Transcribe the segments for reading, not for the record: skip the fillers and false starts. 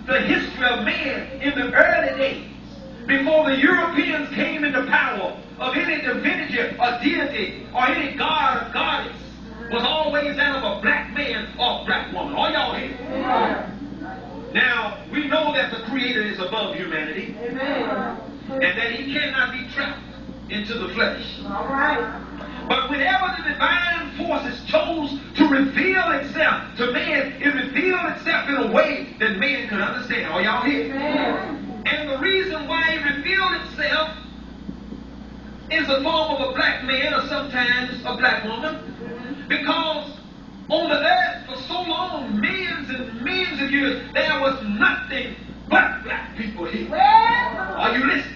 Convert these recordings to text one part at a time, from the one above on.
the history of man in the early days, before the Europeans came into power, of any divinity or deity or any god or goddess, was always that of a black man or a black woman. Are y'all here? Yeah. Now, we know that the Creator is above humanity. Amen. And that He cannot be trapped into the flesh. All right. But whenever the divine forces chose to reveal itself to man, it revealed itself in a way that man could understand. Are y'all here? Amen. And the reason why it revealed itself is the form of a black man or sometimes a black woman. Because on the earth for so long, millions and millions of years, there was nothing but black people here. Are you listening?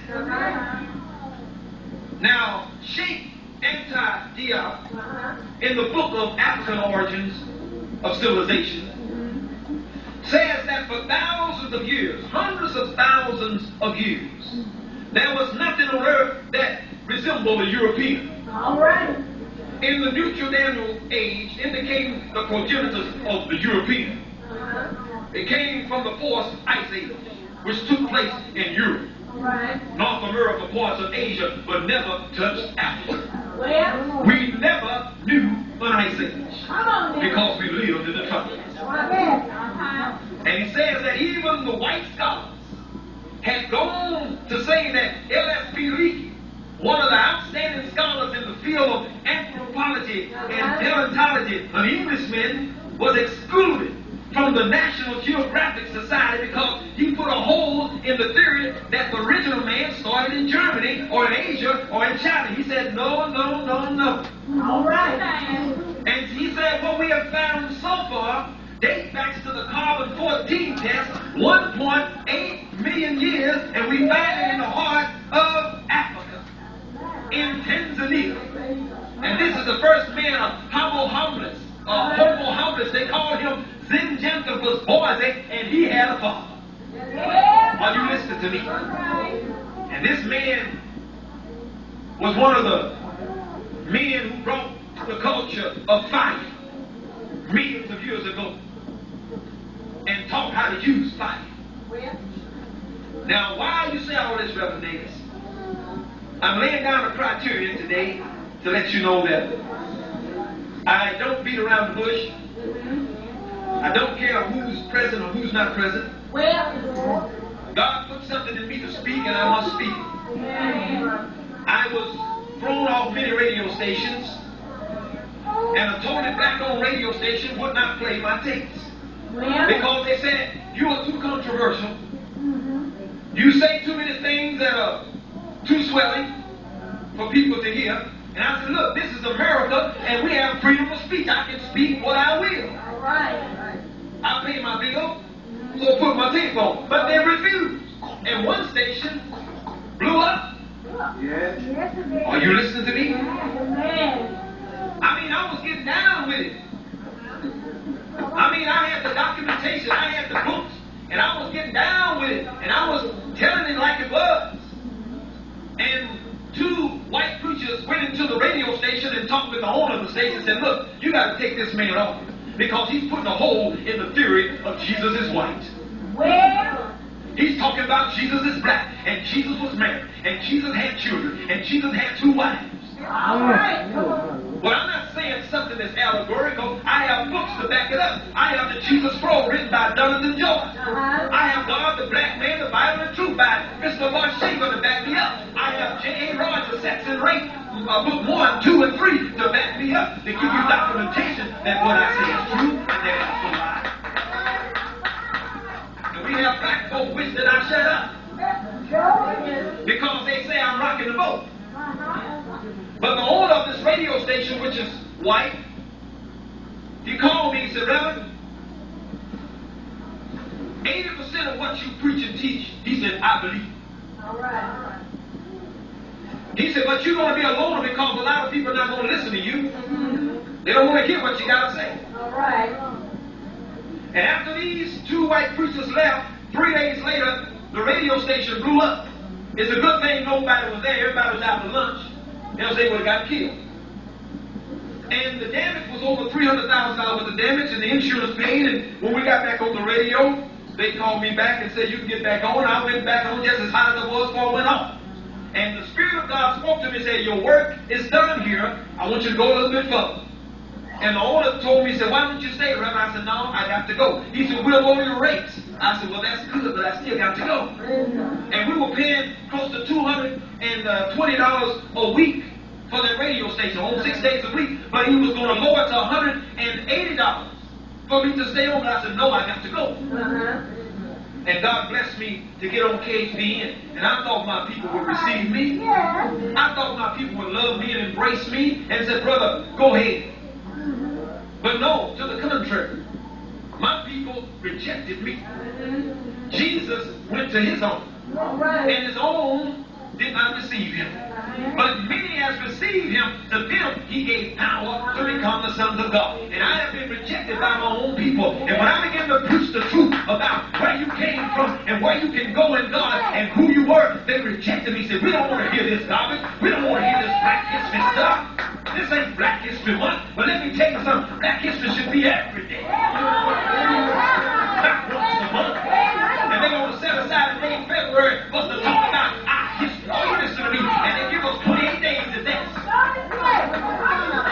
Now, Sheikh Anta-Diop, in the book of African Origins of Civilization, says that for thousands of years, hundreds of thousands of years, there was nothing on earth that resembled a European. All right. In the New Jordanian age, it became the progenitors of the European. It came from the fourth ice age, which took place in Europe, North America, parts of Asia, but never touched Africa. Well, we never knew an ice age because we lived in the tropics. And he says that even the white scholars had gone to say that L.S.P. Leakey, one of the outstanding scholars in the field of anthropology and paleontology, an Englishman, was excluded from the National Geographic Society because he put a hole in the theory that the original man started in Germany or in Asia or in China. He said, no, no, no, no. All right. And he said, what we have found so far dates back to the carbon-14 test, 1.8 million years, and we find it in the heart of Africa, in Tanzania. And this is the first man of Homo habilis. They called him Zinjanthropus boise, and he had a father. Are you listening to me? And this man was one of the men who brought the culture of fire millions of years ago and taught how to use fire. Now, why you say all this, Reverend Davis? I'm laying down a criterion today to let you know that I don't beat around the bush. I don't care who's present or who's not present. God put something in me to speak, and I must speak. I was thrown off many radio stations, and a totally black-owned radio station would not play my tapes because they said, you are too controversial. You say too many things that are too swelling for people to hear. And I said, look, this is America, and we have freedom of speech. I can speak what I will. I pay my bill, so put my tape on. But they refused. And one station blew up. Yes. Are you listening to me? I mean, I was getting down with it. I mean, I had the documentation, I had the books, and I was getting down with it, and I was telling it like it was. And two white preachers went into the radio station and talked with the owner of the station and said, look, you got to take this man off because he's putting a hole in the theory of Jesus is white. Well, he's talking about Jesus is black, and Jesus was married, and Jesus had children, and Jesus had two wives. All right. Well, I'm not saying something that's allegorical. I have books to back it up. I have the Jesus Scroll written by Jonathan George. I have God, the Black Man, the Bible, and Truth by Mr. Barshaver to back me up. I have J.A. Rogers, Sex and Rape, book 1, 2, and 3 to back me up, to give you documentation that what I say is true and that I don't lie. And we have black folk wish that I shut up because they say I'm rocking the boat. But the owner of this radio station, which is white, he called me and said, Reverend, 80% of what you preach and teach, he said, I believe. All right. He said, but you're going to be a loner because a lot of people are not going to listen to you. They don't want to hear what you got to say. All right. And after these two white preachers left, 3 days later, the radio station blew up. It's a good thing nobody was there. Everybody was out to lunch. Else they would have got killed. And the damage was over $300,000 worth of damage, and the insurance paid. And when we got back on the radio, they called me back and said, you can get back on. I went back on just as hot as I was before I went off. And the Spirit of God spoke to me and said, your work is done here. I want you to go a little bit further. And the owner told me, he said, why don't you stay, Reverend? I said, no, I got to go. He said, we'll go your rates. I said, well, that's good, but I still got to go. And we were paying close to $220 a week for that radio station on 6 days a week. But he was going to lower it to $180 for me to stay on. But I said, no, I got to go. And God blessed me to get on KHBN. And I thought my people would receive me. I thought my people would love me and embrace me and say, brother, go ahead. But no, to the contrary. My people rejected me. Jesus went to his own. And his own did not receive him. But many has received him. To them he gave power to become the sons of God. And I have been rejected by my own people. And when I began to preach the truth about where you came from and where you can go in God and who you were, they rejected me. Said, we don't want to hear this garbage. We don't want to hear this Black history stuff. This ain't Black History Month. But let me tell you something. Black history should be every day. Not once a month. And they're going to set aside a day in February for us to talk about our history. Oh, you listen to me. And they give us 28 days to dance.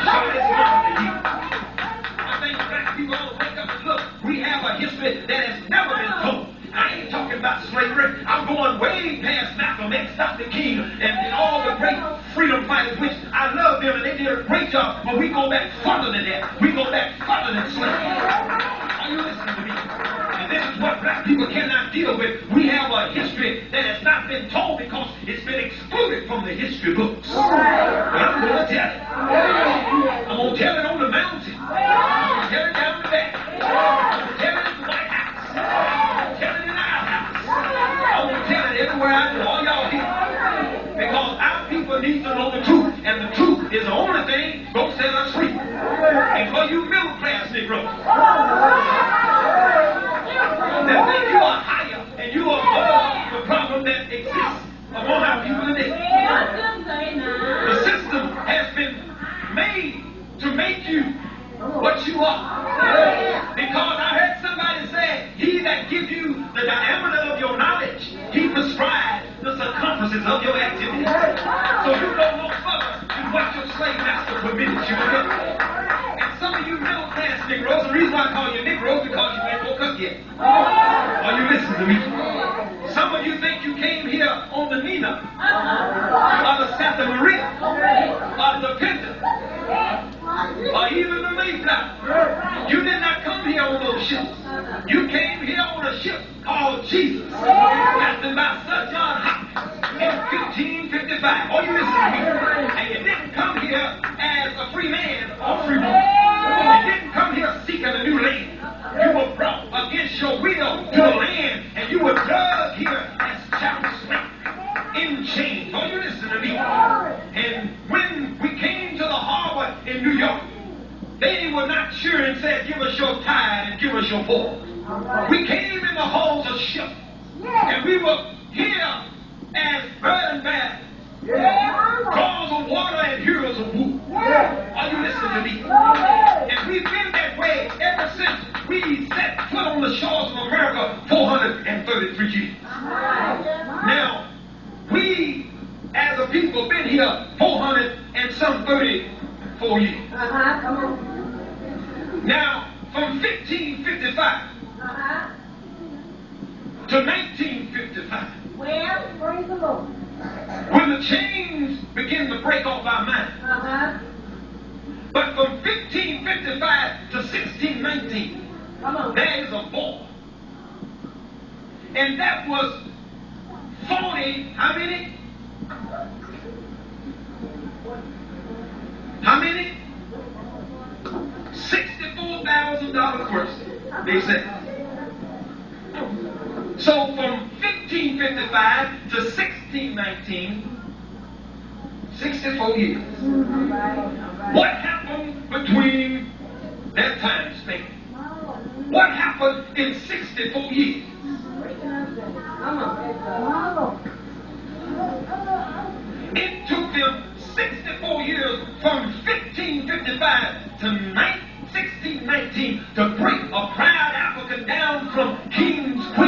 Shortest month of the year. I think Black people ought to wake up and look. We have a history that has never been told. I ain't talking about slavery. I'm going way past Malcolm X, Dr. King, and all the great freedom fighters, which I love them, and they did a great job. But we go back further than that. We go back further than slavery. Are you listening to me? And this is what Black people cannot deal with. We have a history that has not been told because it's been excluded from the history books. But I'm going to tell it. I'm going to tell it on the mountain. I'm going to tell it down the back. I'm going to tell it at the White House. I'm going to tell it in our house. I'm going to tell it everywhere I go. All y'all here. Because our people need to know the truth. And the truth is the only thing going to set us free. And for you middle class Negroes that think you are higher and you are above the problem that exists among our people today. The system has been made to make you what you are. Because I heard somebody say, he that gives you the diameter of your knowledge, he prescribes the circumferences of your activity. So you go no further than what your slave master permitted you to do. And some of you middle class Negroes, the reason why I call you Negroes because you ain't woke up yet. Are you listening to me? Some of you think you came here on the Nina, or the Santa Maria, or the Pinta, or even the Mayflower. You did not come here on those ships. You came here on a ship called Jesus, captained by Sir John Hopkins in 1555. Oh, you listen to me. And you didn't come here as a free man or free woman. You didn't come here seeking a new land. You were brought against your will to a land, and you were dug here as chattel slaves in chains. Oh, you listen to me. And when we came to the harbor in New York, they were not sure and said, give us your tithe and give us your pork. We came in the hulls of ships, and we were here as burden bearers, cause of water and heroes of wood. Are you listening to me? And we've been that way ever since we set foot on the shores of America 433 years. Now, we as a people been here 400 and some 34 years. Now, from 1555 to 1955, praise the Lord. when the chains begin to break off our minds. But from 1555 to 1619, there is a war. And that was 40, how many? How many? $64,000 worth, they said. So from 1555 to 1619, 64 years. What happened between that time span? What happened in 64 years? It took them 64 years from 1555 to 1619 to break a proud African down from kings, queens,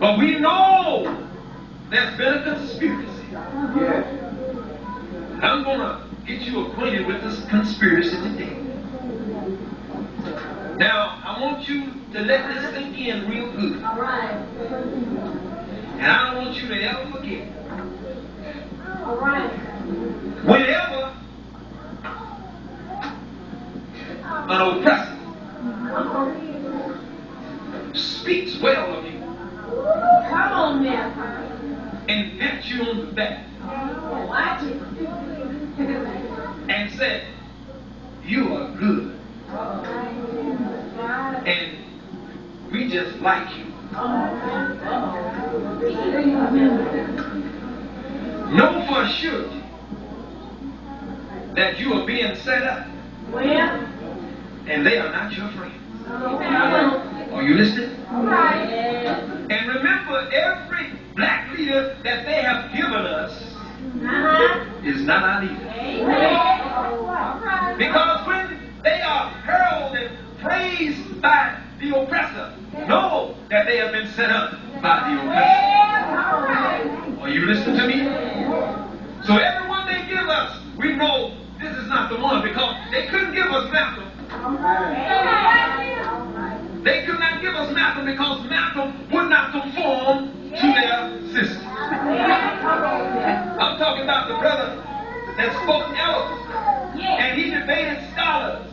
But we know there's been a conspiracy. I'm going to get you acquainted with this conspiracy today. Now, I want you to let this sink in real good. All right. And I don't want you to ever forget. All right. Whenever an oppressor speaks well of you, Come on now. and pats you on the back, Watch it. and said, you are good, and we just like you. Know for sure that you are being set up, Well, and they are not your friends. okay. Are you listening? All right. And remember, every black leader that they have given us is not our leader. Amen. All right. Because when they are hurled and praised by the oppressor, know that they have been set up by the oppressor. All right. Are you listening to me? So everyone they give us, we know this is not the one, because they couldn't give us Malcolm. They could not give us Malcolm because Malcolm would not conform to their system. I'm talking about the brother that spoke eloquence, and he debated scholars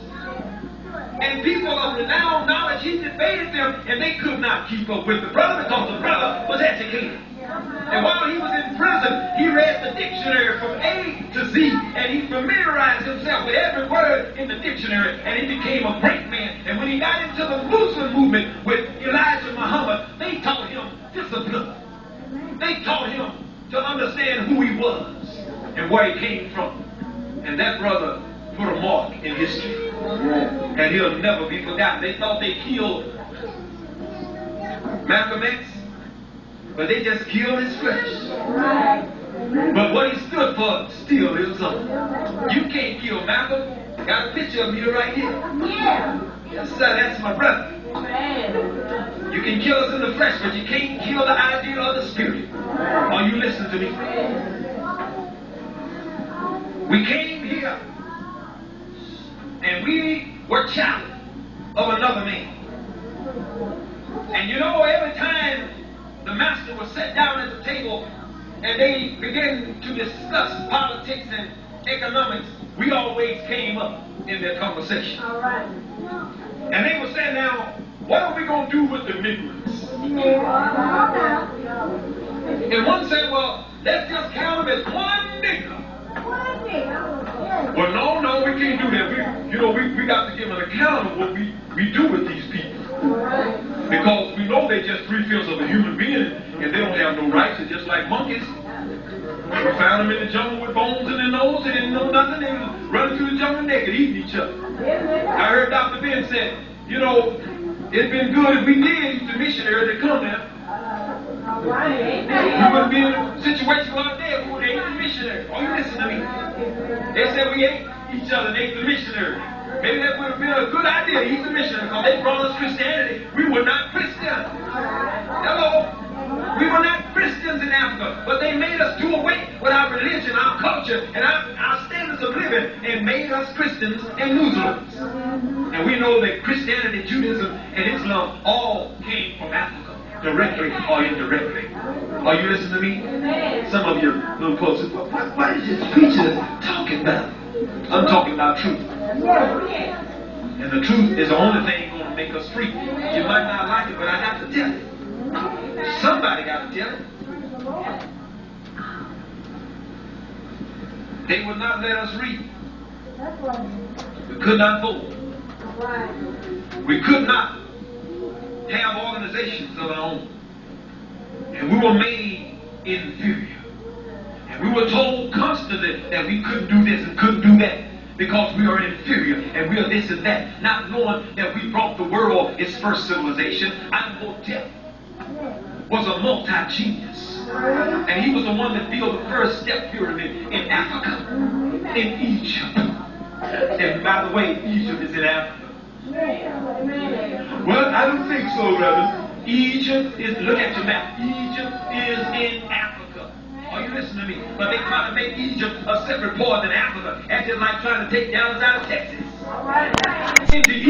and people of renowned knowledge. He debated them, and they could not keep up with the brother because the brother was educated. And while he was in prison, he read the dictionary from A to Z, and he familiarized himself with every word in the dictionary, and he became a great man. And when he got into the Muslim movement with Elijah Muhammad, they taught him discipline. They taught him to understand who he was and where he came from. And that brother put a mark in history, and he'll never be forgotten. They thought they killed Malcolm X, but they just killed his flesh. But what he stood for still lives on. You can't kill Malcolm. Got a picture of me right here. Yes, sir, that's my brother. You can kill us in the flesh, but you can't kill the idea of the spirit. Are you listening to me? We came here, and we were child of another man. And you know, every time the master was sat down at the table and they began to discuss politics and economics, we always came up in their conversation. All right. And they would say, now, what are we going to do with the migrants? And one said, well, let's just count them as one nigger. Well, no, we can't do that. We got to give an account of what we do with these people. Because we know they're just 3/5 of a human being, and they don't have no rights. They're just like monkeys. We found them in the jungle with bones in their nose. They didn't know nothing. They was running through the jungle naked, eating each other. I heard Dr. Ben said, it'd been good if we did eat the missionary to come there. We wouldn't be in a situation like that if we ate the missionary. Oh, you listen to me. They said we ate each other and ate the missionary. Maybe that would have been a good idea to eat the missionary, because they brought us Christianity. We were not Christians. Hello. We were not Christians in Africa, but they made us do away with our religion, our culture, and our standards of living, and made us Christians and Muslims. And we know that Christianity, Judaism, and Islam all came from Africa, directly or indirectly. Are you listening to me? Some of you little closer. What is this preacher talking about? I'm talking about truth. And the truth is the only thing going to make us free. You might not like it, but I got to tell you. Somebody got to tell it. They would not let us read. We could not vote. We could not have organizations of our own. And we were made inferior. And we were told constantly that we couldn't do this and couldn't do that, because we are inferior and we are this and that, not knowing that we brought the world its first civilization. Imhotep was a multi-genius, and he was the one that built the first step pyramid in Africa, in Egypt. And by the way, Egypt is in Africa. Well, I don't think so, brother. Egypt is, look at your map, Egypt is in Africa. Are you listening to me? But they try to make Egypt a separate part than Africa. That's just like trying to take Dallas out of Texas. All right. Into Egypt.